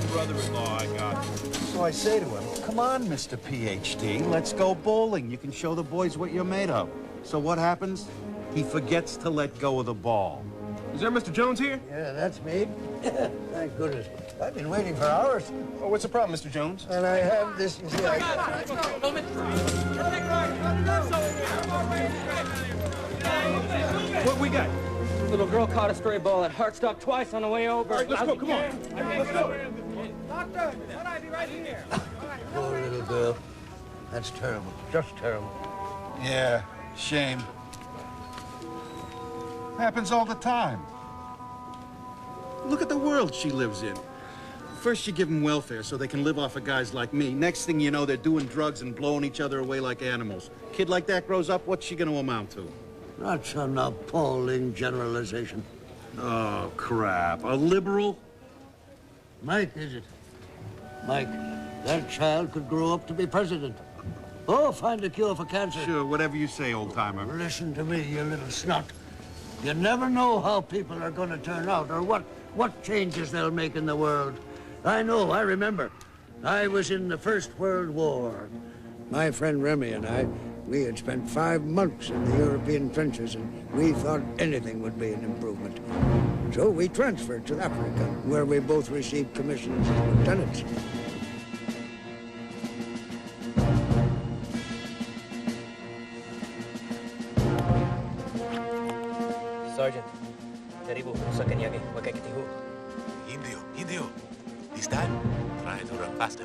swell brother-in-law I got. So I say to him, come on, Mr. PhD, let's go bowling. You can show the boys what you're made of. So what happens? He forgets to let go of the ball. Is there Mr. Jones here? Yeah, that's me. Thank goodness. I've been waiting for hours. Oh, what's the problem, Mr. Jones? And I have this, you see, What we got? Little girl caught a stray ball at Hartstock twice on the way over. All right, let's go, come on. Let's go. Doctor, what I be right here? poor little girl. That's terrible, just terrible. Yeah, shame. Happens all the time. Look at the world she lives in. First you give them welfare so they can live off of guys like me. Next thing you know, they're doing drugs and blowing each other away like animals. Kid like that grows up, what's she gonna amount to? That's an appalling generalization. Oh, crap. A liberal? Mike, is it? Mike, that child could grow up to be president. Oh, find a cure for cancer. Sure, whatever you say, old-timer. Listen to me, you little snot. You never know how people are going to turn out or what changes they'll make in the world. I know, I remember. I was in the First World War. My friend Remy and I, we had spent 5 months in the European trenches, and we thought anything would be an improvement. So we transferred to Africa, where we both received commissions as lieutenants. Sergeant, Taribo, sa kanyagi, magkakitiho. Indio. This time, try to run faster.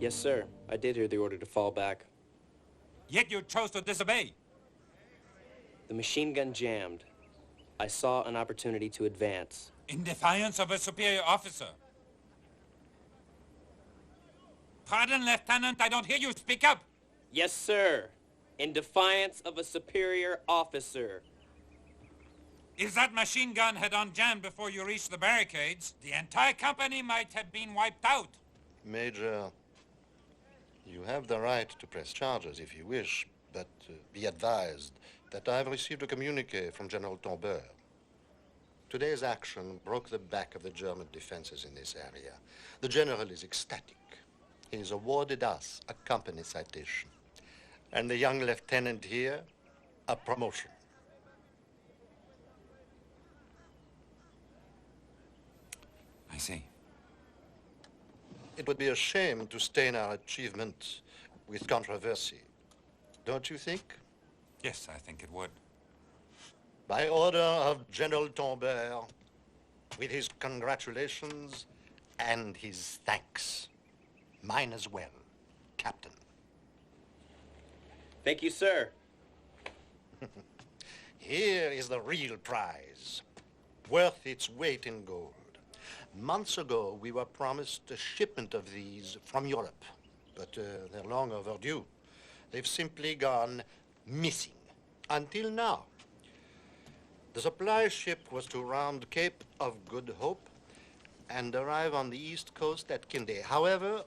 Yes, sir. I did hear the order to fall back. Yet you chose to disobey. The machine gun jammed. I saw an opportunity to advance. In defiance of a superior officer. Pardon, Lieutenant, I don't hear you. Speak up. Yes, sir. In defiance of a superior officer. If that machine gun had unjammed before you reached the barricades, the entire company might have been wiped out. Major, you have the right to press charges if you wish, but be advised that I have received a communique from General Tombeur. Today's action broke the back of the German defenses in this area. The general is ecstatic. He has awarded us a company citation. And the young lieutenant here, a promotion. I see. It would be a shame to stain our achievement with controversy. Don't you think? Yes, I think it would. By order of General Tombeur, with his congratulations and his thanks. Mine as well, Captain. Thank you, sir. Here is the real prize, worth its weight in gold. Months ago, we were promised a shipment of these from Europe, but they're long overdue. They've simply gone missing, until now. The supply ship was to round Cape of Good Hope and arrive on the east coast at Kindy. However,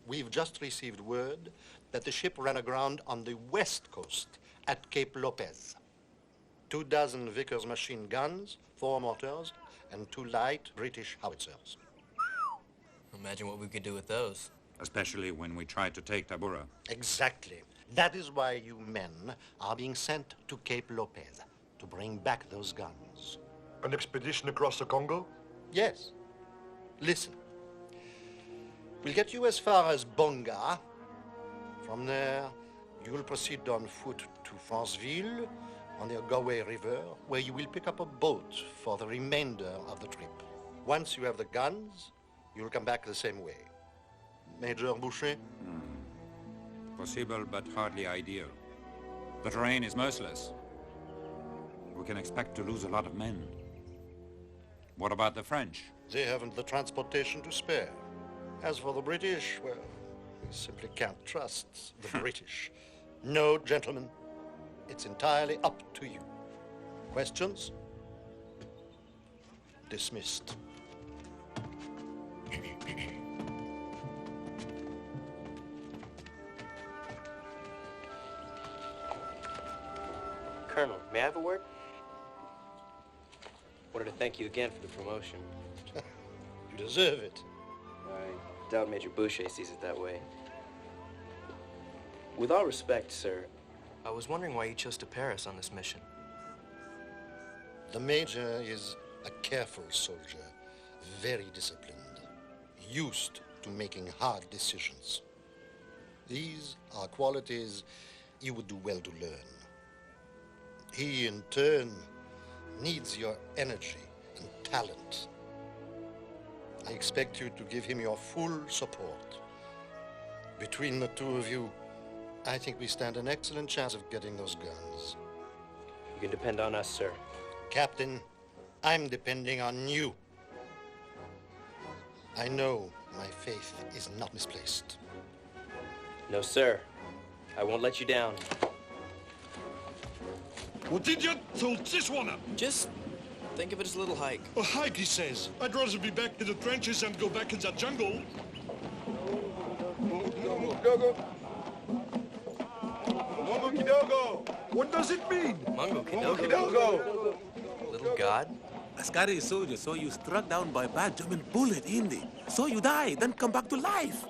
we've just received word that the ship ran aground on the west coast at Cape Lopez. 24 Vickers machine guns, 4 mortars, and 2 light British howitzers. Imagine what we could do with those. Especially when we tried to take Tabura. Exactly. That is why you men are being sent to Cape Lopez to bring back those guns. An expedition across the Congo? Yes. Listen. We'll get you as far as Bonga. From there, you will proceed on foot to Franceville on the Ogowé River, where you will pick up a boat for the remainder of the trip. Once you have the guns, you'll come back the same way. Major Boucher? Possible, but hardly ideal. The terrain is merciless. We can expect to lose a lot of men. What about the French? They haven't the transportation to spare. As for the British, well, we simply can't trust the British. No, gentlemen, it's entirely up to you. Questions? Dismissed. Colonel, may I have a word? Wanted to thank you again for the promotion. You deserve it. I doubt Major Boucher sees it that way. With all respect, sir, I was wondering why you chose to Paris on this mission. The Major is a careful soldier, very disciplined, used to making hard decisions. These are qualities you would do well to learn. He, in turn, needs your energy and talent. I expect you to give him your full support. Between the two of you, I think we stand an excellent chance of getting those guns. you can depend on us, sir. Captain, I'm depending on you. I know my faith is not misplaced. No, sir. I won't let you down. What did you told this one up? Just think of it as a little hike. A hike, he says. I'd rather be back in the trenches and go back in that jungle. What does it mean? Mungo Kidogo. Little god? Askari soldier saw you struck down by a bad German bullet, Indy. So you die, then come back to life.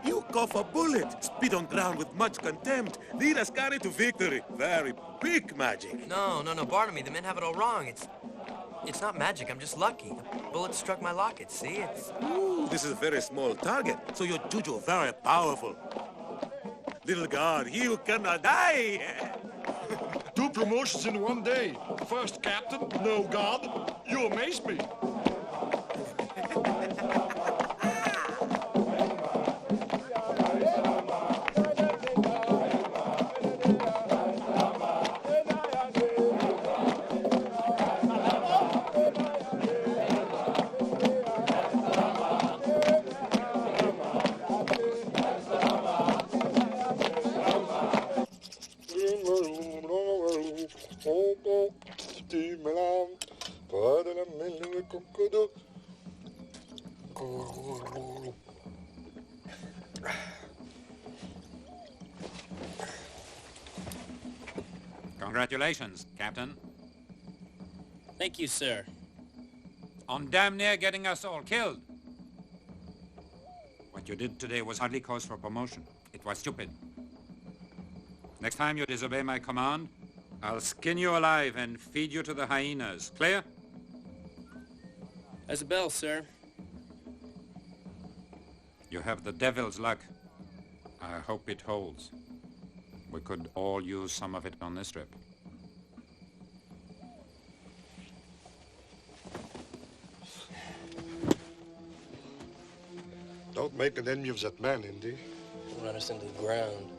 You cough a bullet, spit on ground with much contempt, lead Askari to victory. Very big magic. No, Barnaby, the men have it all wrong. It's not magic, I'm just lucky. The bullet struck my locket, see? It's... Ooh, this is a very small target, so your juju very powerful. Little god, you cannot die. 2 promotions in one day. First captain, no god. You amaze me. do. Congratulations, Captain. Thank you, sir. On damn near getting us all killed. What you did today was hardly cause for promotion. It was stupid. Next time you disobey my command, I'll skin you alive and feed you to the hyenas. Clear? As a bell, sir. You have the devil's luck. I hope it holds. We could all use some of it on this trip. Don't make an enemy of that man, Indy. He'll run us into the ground.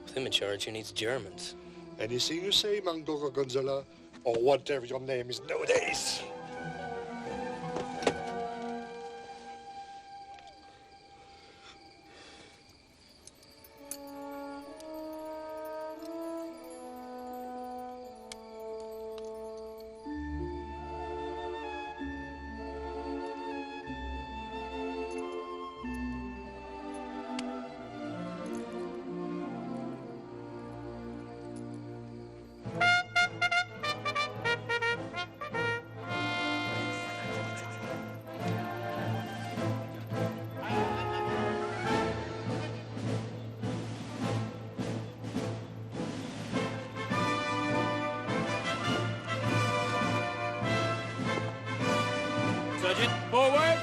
With him in charge, who needs Germans? Anything you say, Mangdoro Gonzala, or whatever your name is nowadays. Sergeant, forward!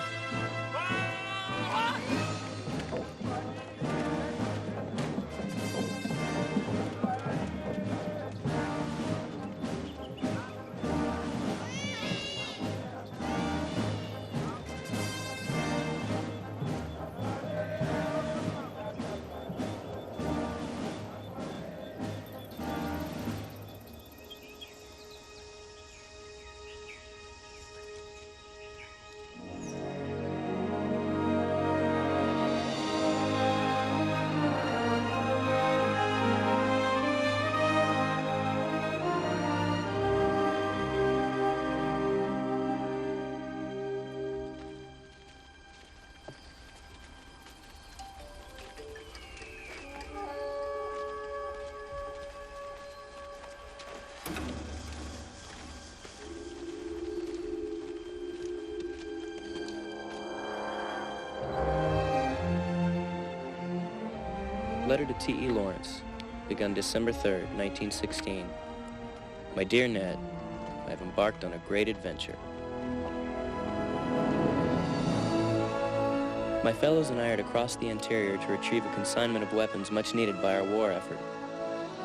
Letter to T.E. Lawrence, begun December 3rd, 1916. My dear Ned, I have embarked on a great adventure. My fellows and I are to cross the interior to retrieve a consignment of weapons much needed by our war effort.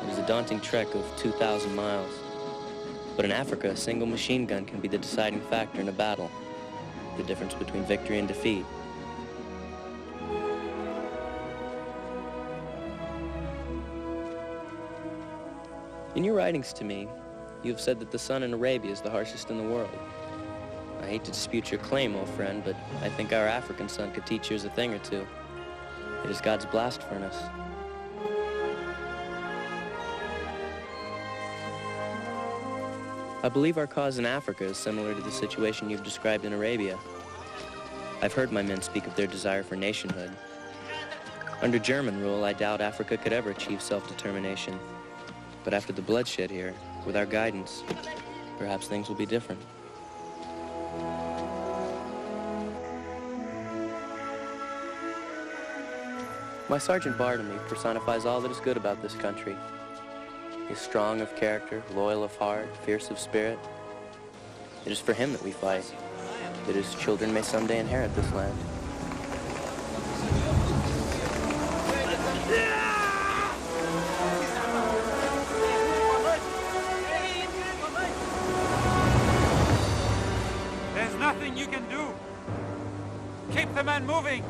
It is a daunting trek of 2,000 miles. But in Africa, a single machine gun can be the deciding factor in a battle, the difference between victory and defeat. In your writings to me, you have said that the sun in Arabia is the harshest in the world. I hate to dispute your claim, old friend, but I think our African sun could teach yours a thing or two. It is God's blast furnace. I believe our cause in Africa is similar to the situation you've described in Arabia. I've heard my men speak of their desire for nationhood. Under German rule, I doubt Africa could ever achieve self-determination. But after the bloodshed here, with our guidance, perhaps things will be different. My Sergeant Bartlemy personifies all that is good about this country. He is strong of character, loyal of heart, fierce of spirit. It is for him that we fight, that his children may someday inherit this land. There's nothing you can do. Keep the men moving.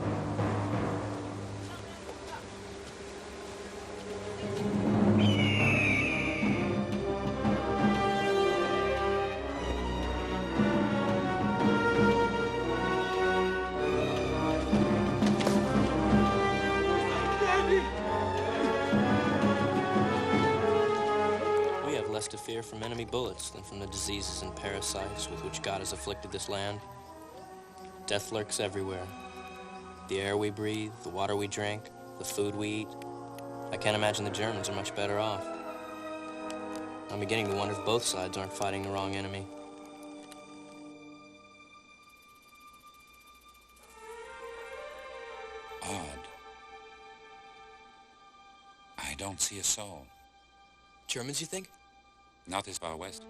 fear from enemy bullets than from the diseases and parasites with which God has afflicted this land. Death lurks everywhere. The air we breathe, the water we drink, the food we eat. I can't imagine the Germans are much better off. I'm beginning to wonder if both sides aren't fighting the wrong enemy. Odd. I don't see a soul. Germans, you think? Not this far west.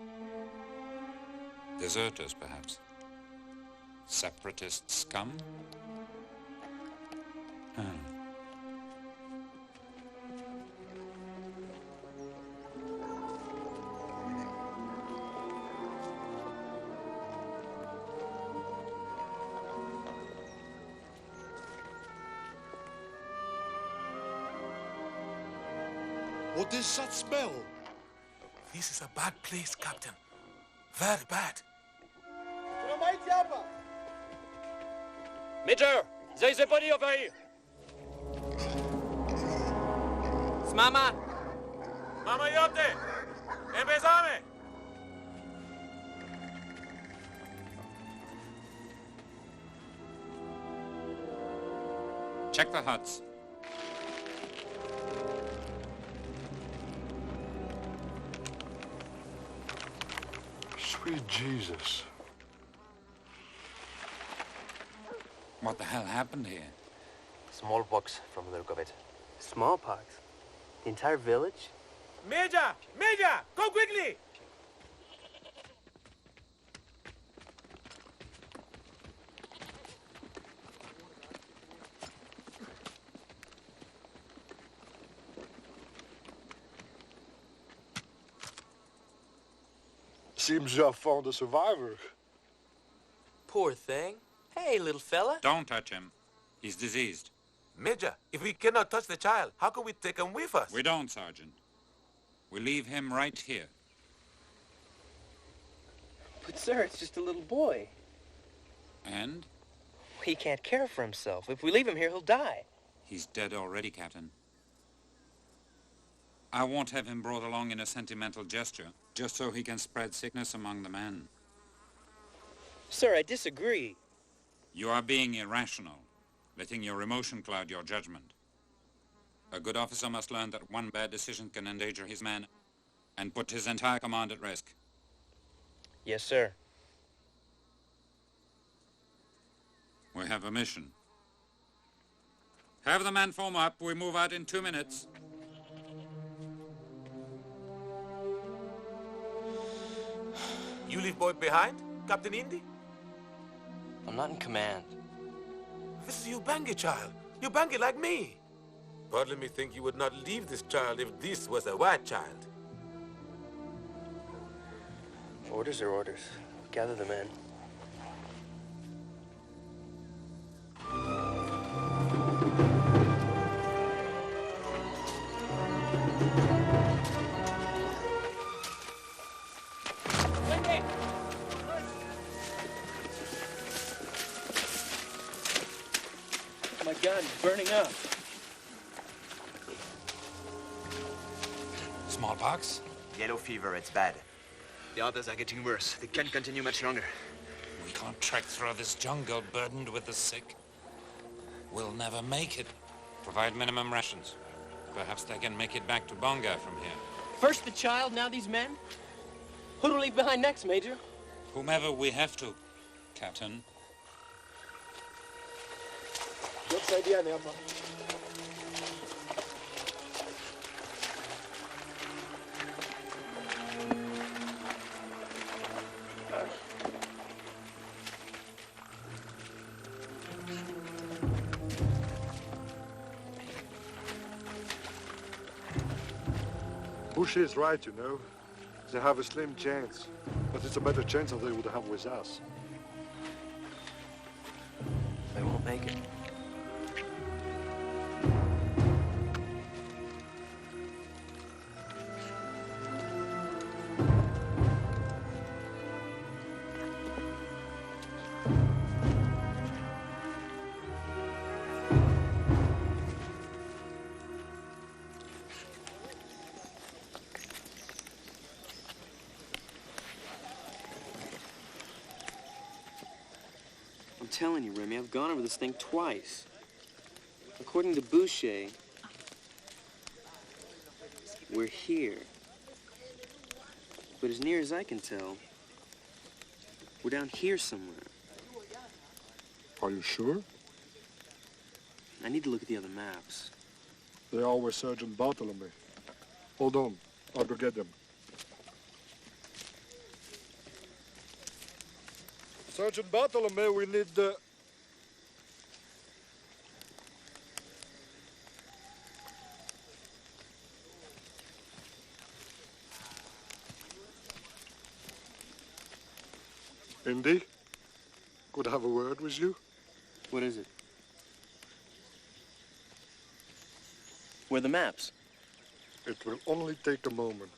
Deserters, perhaps. Separatist scum? What is that smell? This is a bad place, Captain. Very bad. Major, there is a body over here. It's Mama. Mama Yote! Empezame! Check the huts. Sweet Jesus. What the hell happened here? Smallpox from the look of it. Smallpox? The entire village? Major! Major! Go quickly! Seems you have found a survivor. Poor thing. Hey, little fella. Don't touch him. He's diseased. Major, if we cannot touch the child, how can we take him with us? We don't, Sergeant. We leave him right here. But, sir, it's just a little boy. And? He can't care for himself. If we leave him here, he'll die. He's dead already, Captain. I won't have him brought along in a sentimental gesture, just so he can spread sickness among the men. Sir, I disagree. You are being irrational, letting your emotion cloud your judgment. A good officer must learn that one bad decision can endanger his men and put his entire command at risk. Yes, sir. We have a mission. Have the men form up. We move out in 2 minutes. You leave boy behind, Captain Indy? I'm not in command. This is your Bangi child. You Bangi like me. God, let me think you would not leave this child if this was a white child. Orders are orders. Gather the men. My gun burning up. Smallpox? Yellow fever, it's bad. The others are getting worse. They can't continue much longer. We can't trek through this jungle burdened with the sick. We'll never make it. Provide minimum rations. Perhaps they can make it back to Bonga from here. First the child, now these men? Who do we leave behind next, Major? Whomever we have to, Captain. What's idea now, Mom? Bush is right, you know. They have a slim chance, but it's a better chance than they would have with us. They won't make it. I'm telling you, Remy, I've gone over this thing twice. According to Boucher, we're here. But as near as I can tell, we're down here somewhere. Are you sure? I need to look at the other maps. They are with Sergeant Bartholomew. Hold on, I'll go get them. Sergeant Bartholomew, we need the... Indy, could I have a word with you? What is it? Where are the maps? It will only take a moment.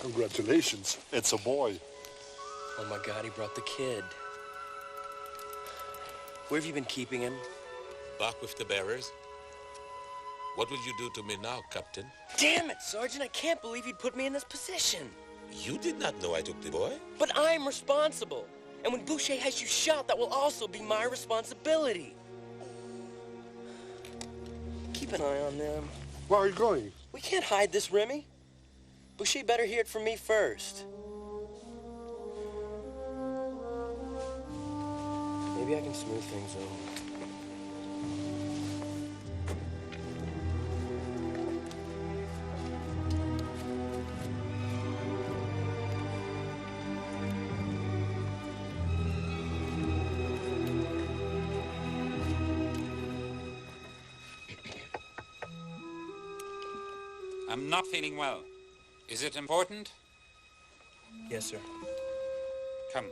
Congratulations, it's a boy. Oh my God, he brought the kid. Where have you been keeping him? Back with the bearers. What will you do to me now, Captain? Damn it, Sergeant, I can't believe you'd put me in this position. You did not know I took the boy. But I'm responsible. And when Boucher has you shot, that will also be my responsibility. Keep an eye on them. Where are you going? We can't hide this, Remy. Boucher better hear it from me first. Maybe I can smooth things over. I'm not feeling well. Is it important? Yes, sir. Come.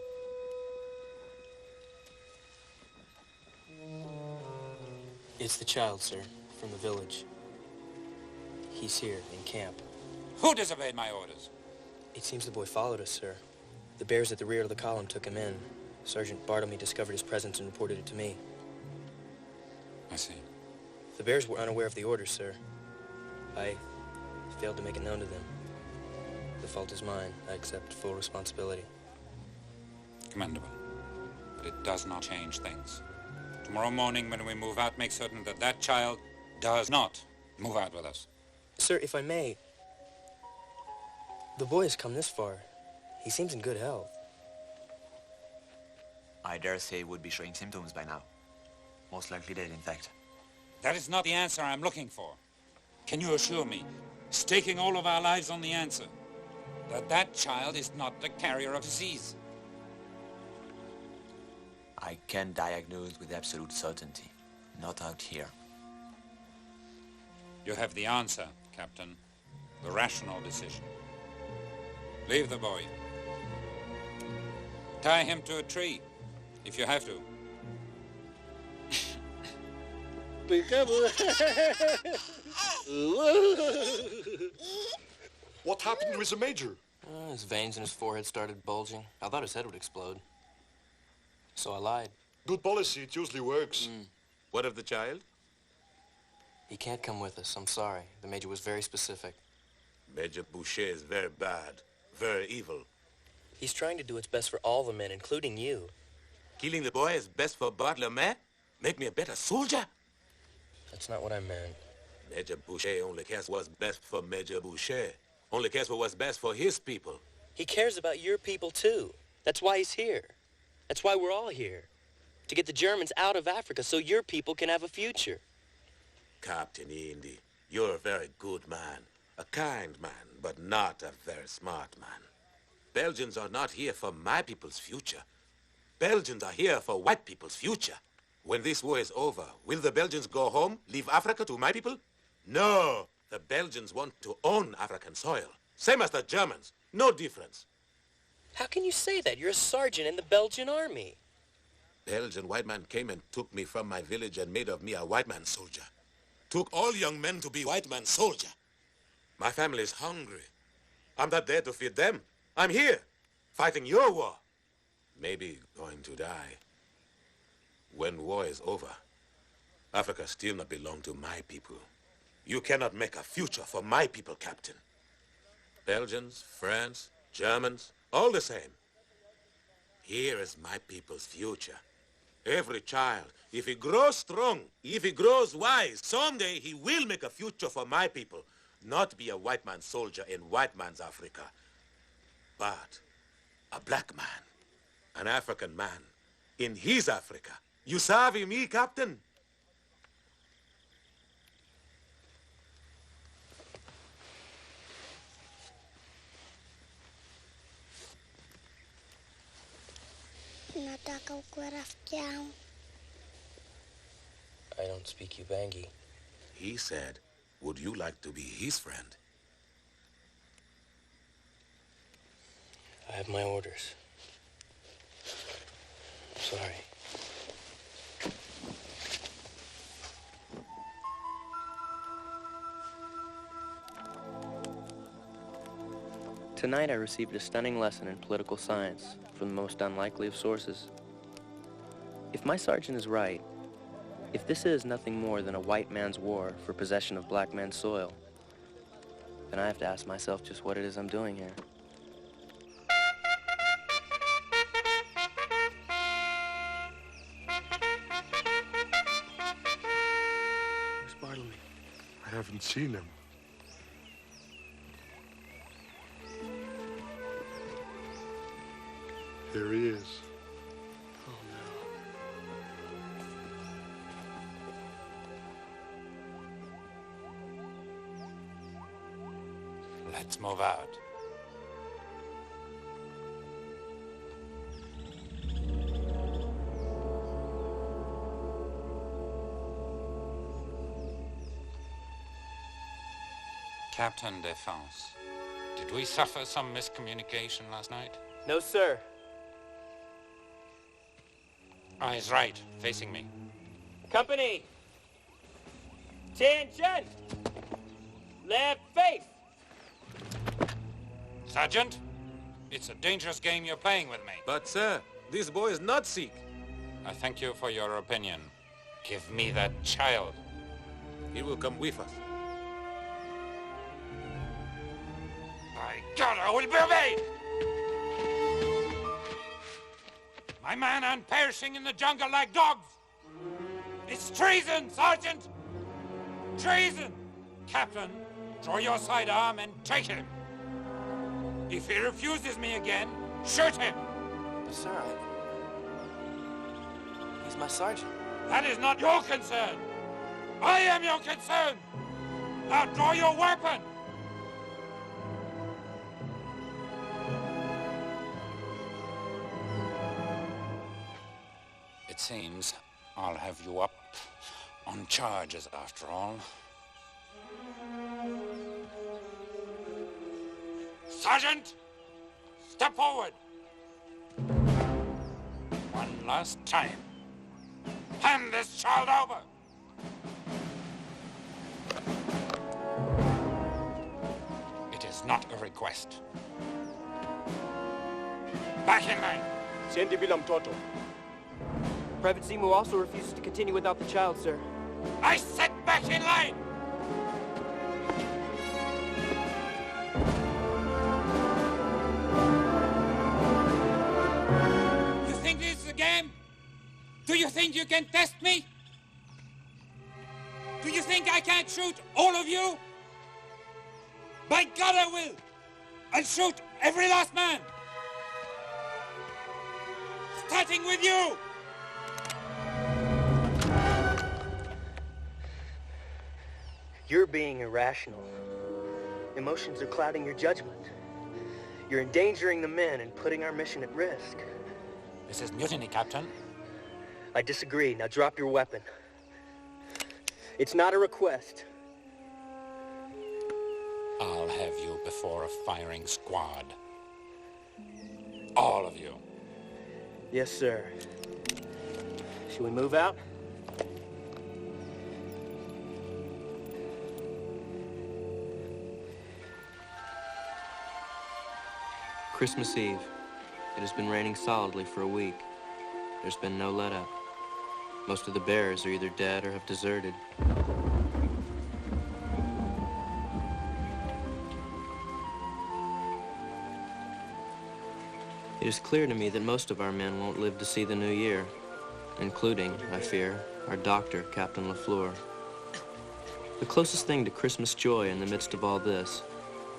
It's the child, sir, from the village. He's here in camp. Who disobeyed my orders? It seems the boy followed us, sir. The bears at the rear of the column took him in. Sergeant Bartlemy discovered his presence and reported it to me. I see. The bears were unaware of the orders, sir. I failed to make it known to them. The fault is mine. I accept full responsibility. Commendable. But it does not change things. Tomorrow morning when we move out, make certain that that child does not move out with us. Sir, if I may, the boy has come this far. He seems in good health. I dare say he would be showing symptoms by now. Most likely dead, in fact. That is not the answer I'm looking for. Can you assure me, staking all of our lives on the answer, that that child is not the carrier of disease? I can diagnose with absolute certainty. Not out here. You have the answer, Captain. The rational decision. Leave the boy. Tie him to a tree, if you have to. Be careful. What happened with the major? His veins in his forehead started bulging. I thought his head would explode. So I lied. Good policy, it usually works. What of the child? He can't come with us. I'm sorry. The major was very specific. Major Boucher is very bad, very evil. He's trying to do what's best for all the men, including you. Killing the boy is best for Bartholomew? Make me a better soldier? That's not what I meant. Major Boucher only cares what's best for Major Boucher. Only cares for what's best for his people. He cares about your people, too. That's why he's here. That's why we're all here. To get the Germans out of Africa so your people can have a future. Captain Indy, you're a very good man. A kind man, but not a very smart man. Belgians are not here for my people's future. Belgians are here for white people's future. When this war is over, will the Belgians go home, leave Africa to my people? No! The Belgians want to own African soil. Same as the Germans. No difference. How can you say that? You're a sergeant in the Belgian army. Belgian white man came and took me from my village and made of me a white man soldier. Took all young men to be white man soldier. My family is hungry. I'm not there to feed them. I'm here, fighting your war. Maybe going to die. When war is over, Africa still not belong to my people. You cannot make a future for my people, Captain. Belgians, France, Germans, all the same. Here is my people's future. Every child, if he grows strong, if he grows wise, someday he will make a future for my people. Not be a white man's soldier in white man's Africa, but a black man, an African man, in his Africa. You savvy me, Captain? I don't speak Ubangi. He said, would you like to be his friend? I have my orders. I'm sorry. Tonight I received a stunning lesson in political science from the most unlikely of sources. If my sergeant is right, if this is nothing more than a white man's war for possession of black man's soil, then I have to ask myself just what it is I'm doing here. Where's Bartlemy? I haven't seen him. Here he is. Oh, no. Let's move out. Captain Defense, did we suffer some miscommunication last night? No, sir. Eyes right, facing me. Company! Attention! Left face! Sergeant, it's a dangerous game you're playing with me. But, sir, this boy is not sick. I thank you for your opinion. Give me that child. He will come with us. By God, I will be obeyed! My men aren't perishing in the jungle like dogs! It's treason, Sergeant! Treason! Captain, draw your sidearm and take him. If he refuses me again, shoot him! But, sir, he's my sergeant. That is not your concern! I am your concern! Now draw your weapon! It seems I'll have you up on charges after all. Sergeant, step forward. One last time. Hand this child over. It is not a request. Back in line. Siendi bila mtoto. Private Seymour also refuses to continue without the child, sir. I said back in line! You think this is a game? Do you think you can test me? Do you think I can't shoot all of you? By God, I will! I'll shoot every last man! Starting with you! You're being irrational. Emotions are clouding your judgment. You're endangering the men and putting our mission at risk. This is mutiny, Captain. I disagree. Now drop your weapon. It's not a request. I'll have you before a firing squad. All of you. Yes, sir. Should we move out? Christmas Eve. It has been raining solidly for a week. There's been no let-up. Most of the bears are either dead or have deserted. It is clear to me that most of our men won't live to see the new year, including, I fear, our doctor, Captain LaFleur. The closest thing to Christmas joy in the midst of all this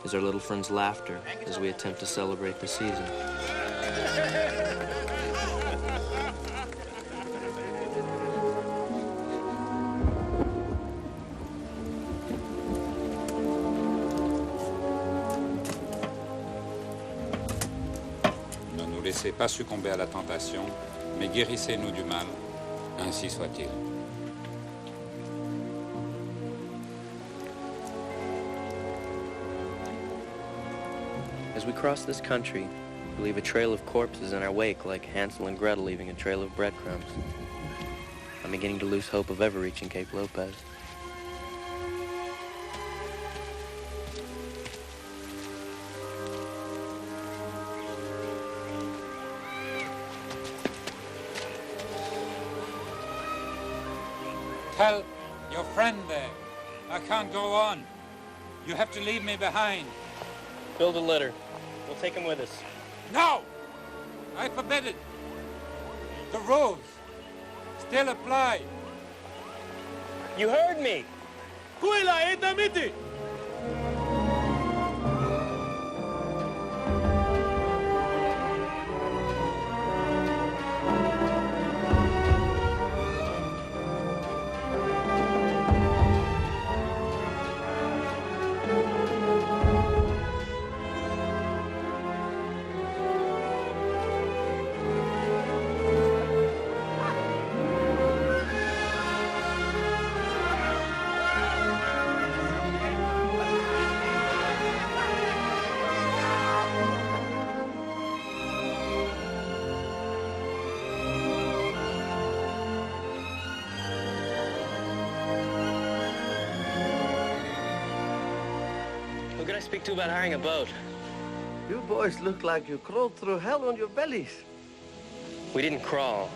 is our little friend's laughter as we attempt to celebrate the season. Ne nous laissez pas succomber à la tentation, mais guérissez-nous du mal, ainsi soit-il. As we cross this country, we leave a trail of corpses in our wake like Hansel and Gretel leaving a trail of breadcrumbs. I'm beginning to lose hope of ever reaching Cape Lopez. Tell your friend there, I can't go on. You have to leave me behind. Build a litter. We'll take him with us. No! I forbid it. The rules still apply. You heard me! Who can I speak to about hiring a boat? You boys look like you crawled through hell on your bellies. We didn't crawl.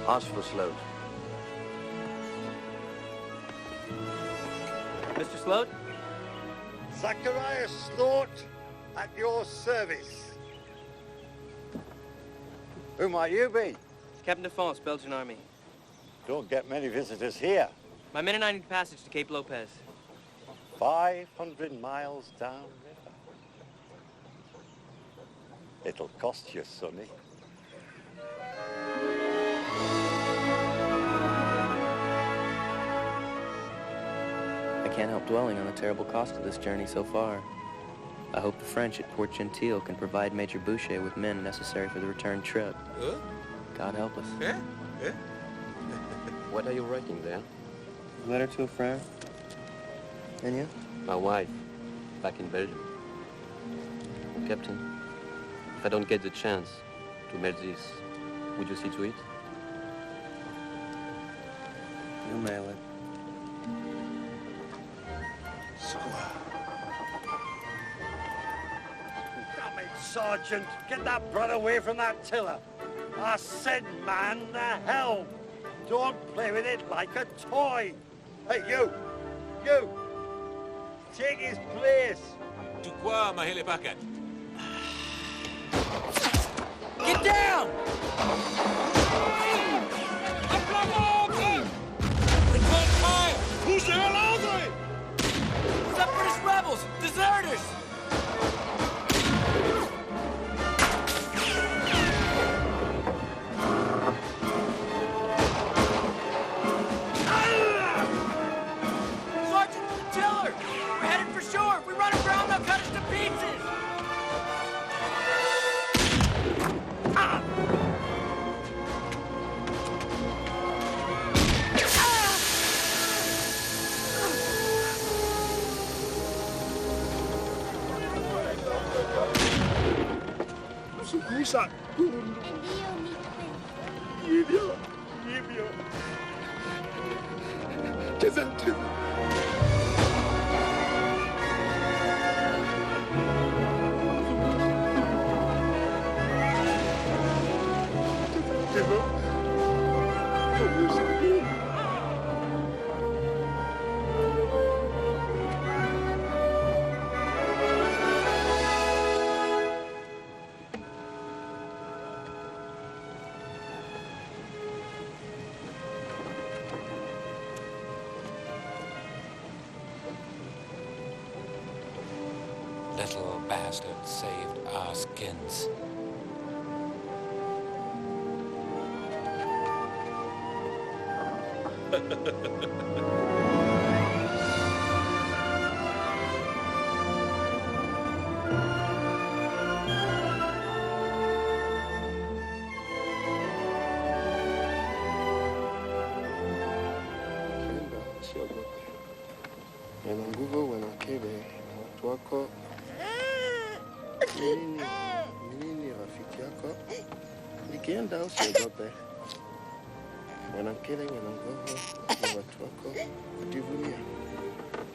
Ask for Sloat. Mr. Sloat? Zacharias Sloat, at your service. Who might you be? Captain Defonce, Belgian Army. Don't get many visitors here. My men and I need passage to Cape Lopez. 500 miles downriver. It'll cost you, Sonny. I can't help dwelling on the terrible cost of this journey so far. I hope the French at Port Gentil can provide Major Boucher with men necessary for the return trip. God help us. What are you writing there? Letter to a friend. And you? My wife, back in Belgium. Captain, if I don't get the chance to mail this, would you see to it? You mail it. Damn it, Sergeant. Get that brat away from that tiller. I said man the helm. Don't play with it like a toy. Hey, you. You. Take his place. Tu quoi, Mahele Pakat? Get down! Return fire! Who's there loudly? The British rebels! Deserters! Sergeant, the tiller! We're headed for shore! If we run aground, they'll cut us to pieces! Sukusa. Livio. Little bastard saved our skins.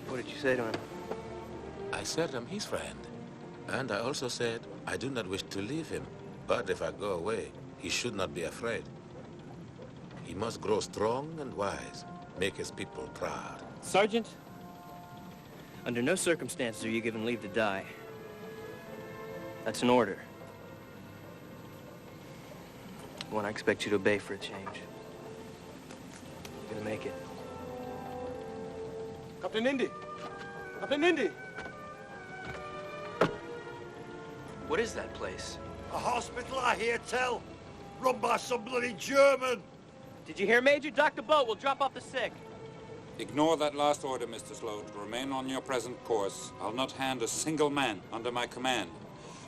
What did you say to him? I said I'm his friend. And I also said I do not wish to leave him. But if I go away, he should not be afraid. He must grow strong and wise, make his people proud. Sergeant, under no circumstances are you given leave to die. That's an order. One I expect you to obey for a change. You're gonna make it. Captain Indy! Captain Indy! What is that place? A hospital, I hear tell. Run by some bloody German. Did you hear, Major? Dock the boat. We'll drop off the sick. Ignore that last order, Mr. Sloat. Remain on your present course. I'll not hand a single man under my command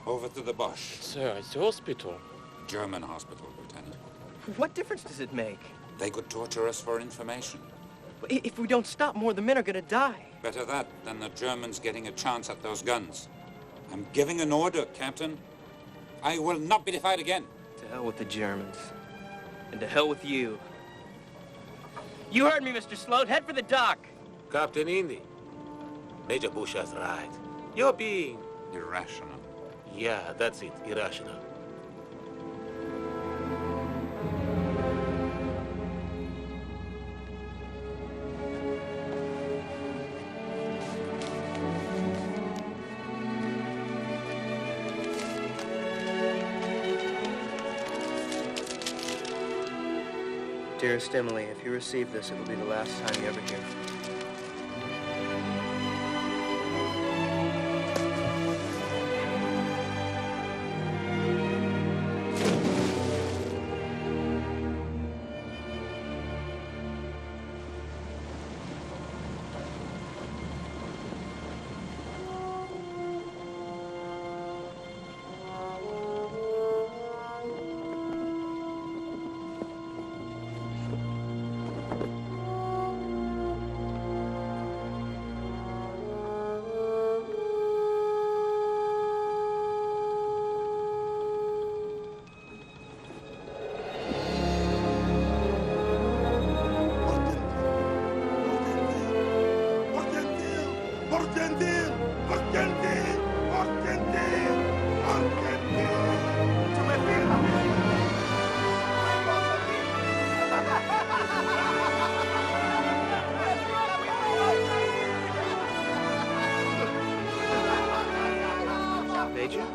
over to the Bosch. Sir, it's a hospital. German hospital, Lieutenant. What difference does it make? They could torture us for information. If we don't stop, more of the men are gonna die. Better that than the Germans getting a chance at those guns. I'm giving an order, Captain. I will not be defied again. To hell with the Germans. And to hell with you. You heard me, Mr. Sloat. Head for the dock. Captain Indy, Major Bush is right. You're being... irrational. Yeah, that's it, irrational. Dearest Emily, if you receive this, it will be the last time you ever hear from me. Major?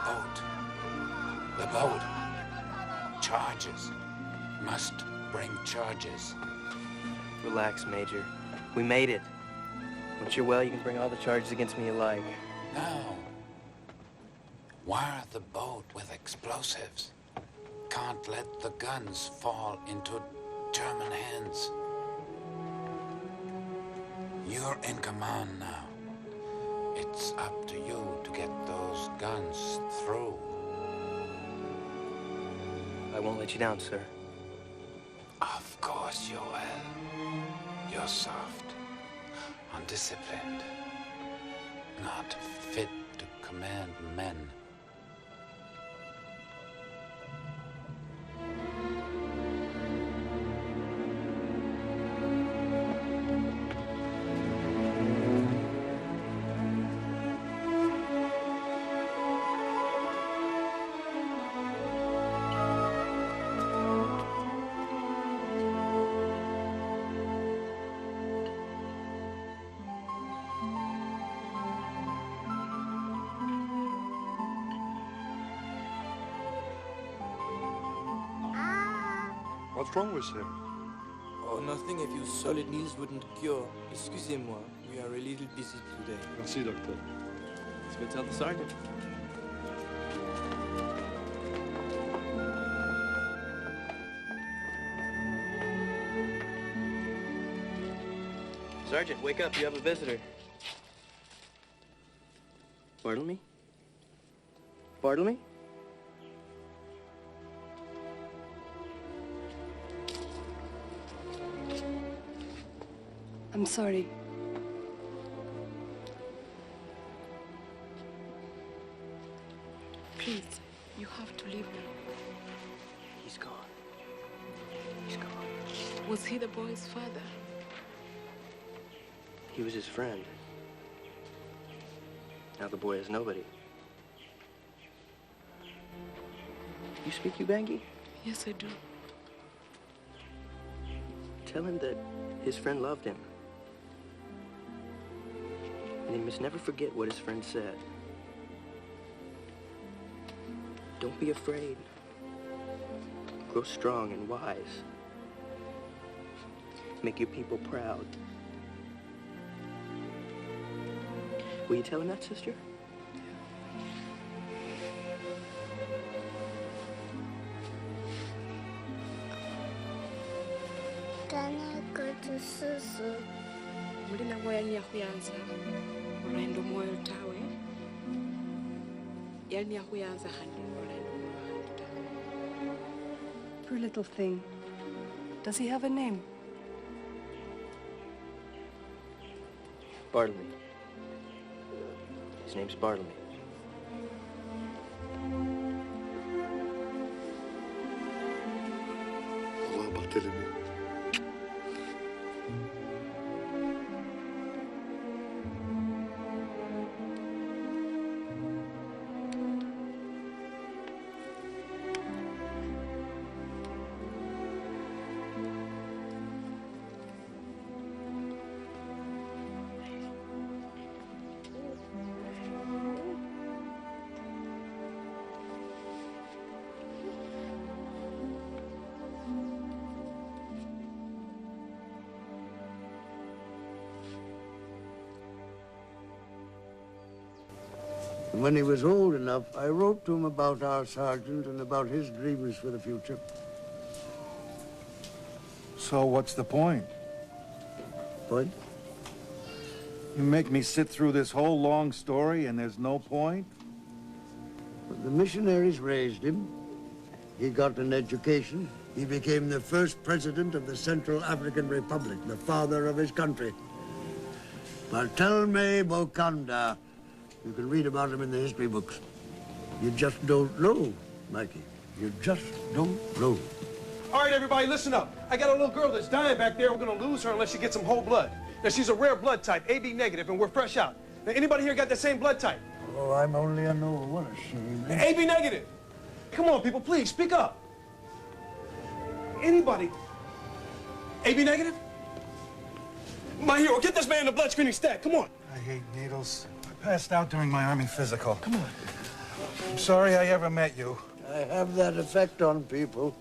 Boat. The boat. Charges. Must bring charges. Relax, Major. We made it. Once you're well, you can bring all the charges against me you like. No. Wire the boat with explosives. Can't let the guns fall into German hands. You're in command now. It's up to you to get those guns through. I won't let you down, sir. Of course you will. You're soft, undisciplined, not fit to command men. What's wrong with him? Oh, nothing a few solid meals wouldn't cure. Excusez-moi, we are a little busy today. Merci, doctor. Let's go tell the sergeant. Sergeant, wake up. You have a visitor. Bartlemy? Bartlemy? I'm sorry. Please, you have to leave now. He's gone. He's gone. Was he the boy's father? He was his friend. Now the boy is nobody. You speak Ubangi? Yes, I do. Tell him that his friend loved him. And he must never forget what his friend said. Don't be afraid. Grow strong and wise. Make your people proud. Will you tell him that, sister? Mulina moya ni yakuyanza. Unaendo moyo tawe. Yalni yakuyanza khandi unaendo moyo tawe. Poor little thing. Does he have a name? Bartlemy. His name's Bartlemy. Au revoir, Barthélemy. When he was old enough, I wrote to him about our sergeant and about his dreams for the future. So what's the point? Point? You make me sit through this whole long story and there's no point? The missionaries raised him. He got an education. He became the first president of the Central African Republic, the father of his country. Barthelme Bokanda. You can read about him in the history books. You just don't know, Mikey. You just don't know. All right, everybody, listen up. I got a little girl that's dying back there. We're going to lose her unless she gets some whole blood. Now, she's a rare blood type, AB negative, and we're fresh out. Now, anybody here got the same blood type? Oh, I'm only a no. What a shame. AB negative. Come on, people, please, speak up. Anybody? AB negative? My hero, get this man the blood screening stat. Come on. I hate needles. I passed out during my Army physical. Come on. I'm sorry I ever met you. I have that effect on people.